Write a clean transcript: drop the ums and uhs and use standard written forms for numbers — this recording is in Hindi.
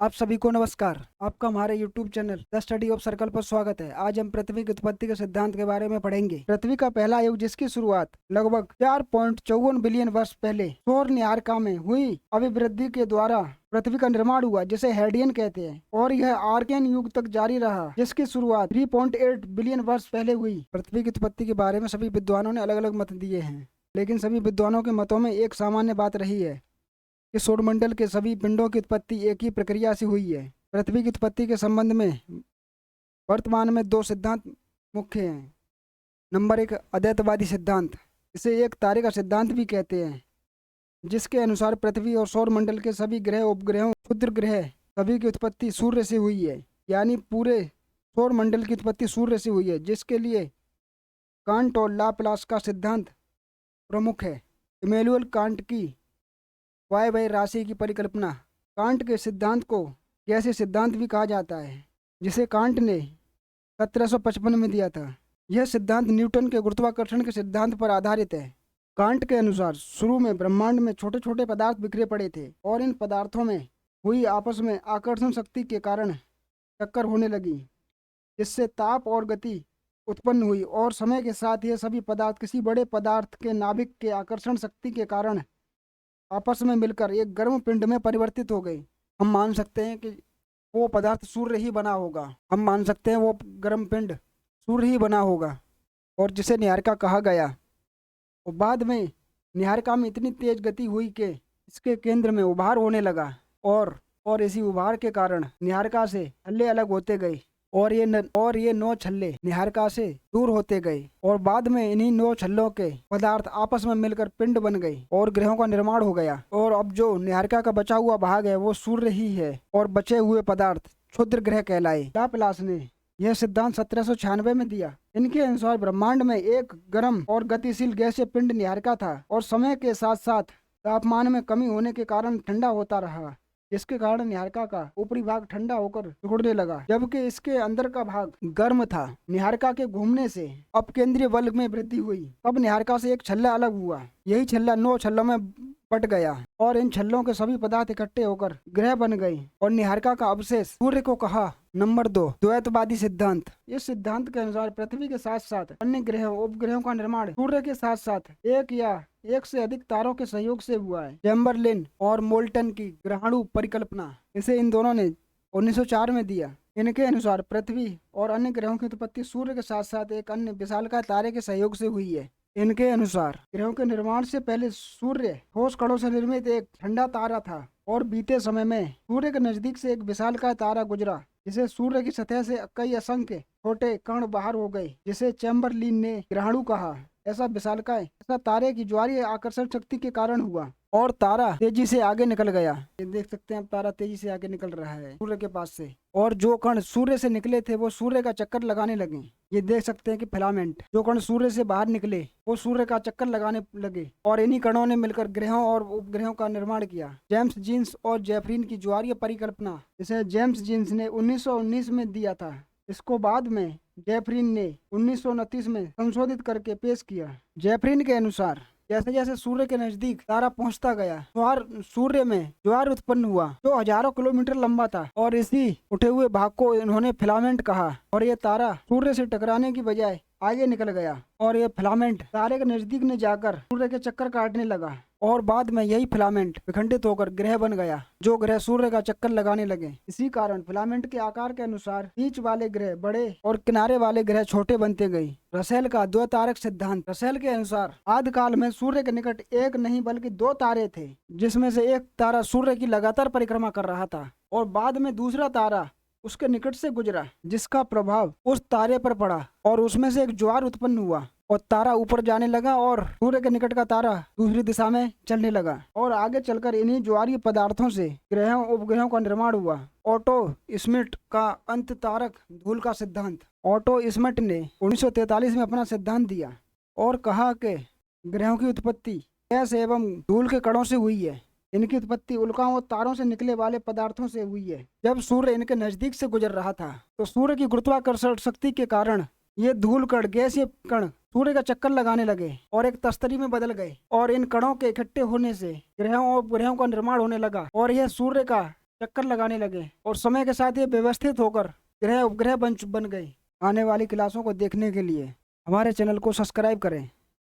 आप सभी को नमस्कार। आपका हमारे YouTube channel the study of circle पर स्वागत है। आज हम पृथ्वी की उत्पत्ति के सिद्धांत के बारे में पढ़ेंगे। पृथ्वी का पहला युग, जिसकी शुरुआत लगभग 4.54 बिलियन वर्ष पहले सौर न्यायिका में हुई अभिवृद्धि के द्वारा पृथ्वी का निर्माण हुआ, जिसे हेडियन कहते हैं, और यह आर्कियन युग तक जारी रहा, जिसकी शुरुआत 3.8 बिलियन वर्ष पहले हुई। पृथ्वी की उत्पत्ति के बारे में सभी विद्वानों ने अलग अलग मत दिए हैं, लेकिन सभी विद्वानों के मतों में एक सामान्य बात रही है कि सौरमंडल के सभी पिंडों की उत्पत्ति एक ही प्रक्रिया से हुई है। पृथ्वी की उत्पत्ति के संबंध में वर्तमान में दो सिद्धांत मुख्य हैं। नंबर 1, अद्वैतवादी सिद्धांत, इसे एक तारे का सिद्धांत भी कहते हैं, जिसके अनुसार पृथ्वी और सौरमंडल के सभी ग्रह, उपग्रहों, क्षुद्र ग्रह सभी की उत्पत्ति सूर्य से हुई है, यानी पूरे सौरमंडल की उत्पत्ति सूर्य से हुई है, जिसके लिए कांट और लाप्लास का सिद्धांत प्रमुख है। इमैनुअल कांट की वायव्य राशि की परिकल्पना, कांट के सिद्धांत को गैसीय सिद्धांत भी कहा जाता है, जिसे कांट ने 1755 में दिया था। यह सिद्धांत न्यूटन के गुरुत्वाकर्षण के सिद्धांत पर आधारित है। कांट के अनुसार शुरू में ब्रह्मांड में छोटे छोटे पदार्थ बिखरे पड़े थे, और इन पदार्थों में हुई आपस में आकर्षण शक्ति के कारण टक्कर होने लगी, जिससे ताप और गति उत्पन्न हुई, और समय के साथ ये सभी पदार्थ किसी बड़े पदार्थ के नाभिक के आकर्षण शक्ति के कारण आपस में मिलकर एक गर्म पिंड में परिवर्तित हो गई। हम मान सकते हैं कि वो पदार्थ सूर्य ही बना होगा। हम मान सकते हैं वो गर्म पिंड सूर्य ही बना होगा, और जिसे न्यायिका कहा गया। और बाद में न्यायिका में इतनी तेज गति हुई कि इसके केंद्र में उभार होने लगा, और इसी उभार के कारण न्यायिका से छल्ले अलग होते गए, और ये 9 छल्ले न्यायिका से दूर होते गए, और बाद में इन्हीं 9 छल्लों के पदार्थ आपस में मिलकर पिंड बन गए और ग्रहों का निर्माण हो गया। और अब जो न्यायिका का बचा हुआ भाग है वो सूर्य ही है, और बचे हुए पदार्थ क्षुद्र ग्रह कहलाए। लाप्लास ने यह सिद्धांत 1796 में दिया। इनके अनुसार ब्रह्मांड में एक गर्म और गतिशील गैसीय पिंड न्यायिका था, और समय के साथ साथ तापमान में कमी होने के कारण ठंडा होता रहा, जिसके कारण न्यायिका का ऊपरी भाग ठंडा होकर सिकुड़ने लगा, जबकि इसके अंदर का भाग गर्म था। न्यायिका के घूमने से अपकेंद्रीय बल में वृद्धि हुई। तब न्यायिका से एक छल्ला अलग हुआ। यही छल्ला 9 छल्लों में बट गया, और इन छल्लों के सभी पदार्थ इकट्ठे होकर ग्रह बन गए, और न्यायिका का अवशेष सूर्य को कहा। नंबर 2, द्वैतवादी सिद्धांत। इस सिद्धांत के अनुसार पृथ्वी के साथ साथ अन्य ग्रहों, उपग्रहों का निर्माण सूर्य के साथ साथ एक या एक से अधिक तारों के सहयोग से हुआ है। चैम्बरलिन और मोल्टन की ग्रहाणु परिकल्पना, इसे इन दोनों ने 1904 में दिया। इनके अनुसार पृथ्वी और अन्य ग्रहों की उत्पत्ति सूर्य के साथ साथ एक अन्य विशालकाय तारे के सहयोग से हुई है। इनके अनुसार ग्रहों के निर्माण से पहले सूर्य ठोस कणों से निर्मित एक ठंडा तारा था, और बीते समय में सूर्य के नजदीक से एक विशालकाय तारा गुजरा, जिसे सूर्य की सतह से कई असंख्य छोटे कण बाहर हो गए, जिसे चैम्बरलिन ने ग्रहाणु कहा। ऐसा विशालकाय ऐसा तारे की ज्वारीय आकर्षण शक्ति के कारण हुआ, और तारा तेजी से आगे निकल गया। ये देख सकते हैं, तारा तेजी से आगे निकल रहा है सूर्य के पास से, और जो कण सूर्य से निकले थे वो सूर्य का चक्कर लगाने लगे। ये देख सकते हैं कि फिलामेंट, जो कण सूर्य से बाहर निकले वो सूर्य का चक्कर लगाने लगे, और इन्हीं कणों ने मिलकर ग्रहों और उपग्रहों का निर्माण किया। जेम्स जीन्स और जेफरीन की ज्वारीय परिकल्पना, इसे जेम्स जीन्स ने 1919 में दिया था। इसको बाद में जेफरीन ने 1929 में संशोधित करके पेश किया। जेफरीन के अनुसार जैसे जैसे सूर्य के नजदीक तारा पहुंचता गया, सूर्य में ज्वार उत्पन्न हुआ, जो हजारों किलोमीटर लंबा था, और इसी उठे हुए भाग को इन्होंने फिलामेंट कहा। और ये तारा सूर्य से टकराने की बजाय आगे निकल गया, और ये फिलामेंट तारे के नजदीक ने जाकर सूर्य के चक्कर काटने लगा, और बाद में यही फिलामेंट विखंडित होकर ग्रह बन गया, जो ग्रह सूर्य का चक्कर लगाने लगे। इसी कारण फिलामेंट के आकार के अनुसार बीच वाले ग्रह बड़े और किनारे वाले ग्रह छोटे बनते गए। रसेल का द्वितारक सिद्धांत। रसेल के अनुसार आदिकाल में सूर्य के निकट एक नहीं बल्कि 2 तारे थे, जिसमें से एक तारा सूर्य की लगातार परिक्रमा कर रहा था, और बाद में दूसरा तारा उसके निकट से गुजरा, जिसका प्रभाव उस तारे पर पड़ा, और उसमें से एक ज्वार उत्पन्न हुआ, और तारा ऊपर जाने लगा, और सूर्य के निकट का तारा दूसरी दिशा में चलने लगा, और आगे चलकर इन्हीं ज्वारीय पदार्थों से ग्रहों उपग्रहों का निर्माण हुआ। ऑटो स्मिट का अंत तारक धूल का सिद्धांत। ऑटो स्मिट ने 1943 में अपना सिद्धांत दिया, और कहा कि ग्रहों की उत्पत्ति गैस एवं धूल के कणों से हुई है। इनकी उत्पत्ति उल्काओं और तारों से निकले वाले पदार्थों से हुई है। जब सूर्य इनके नजदीक से गुजर रहा था, तो सूर्य की गुरुत्वाकर्षण शक्ति के कारण ये धूल कण, गैसीय कण सूर्य का चक्कर लगाने लगे और एक तस्तरी में बदल गए, और इन कणों के इकट्ठे होने से ग्रहों और उपग्रहों का निर्माण होने लगा, और यह सूर्य का चक्कर लगाने लगे और समय के साथ ये व्यवस्थित होकर ग्रह उपग्रह बन गए। आने वाली क्लासों को देखने के लिए हमारे चैनल को सब्सक्राइब करें।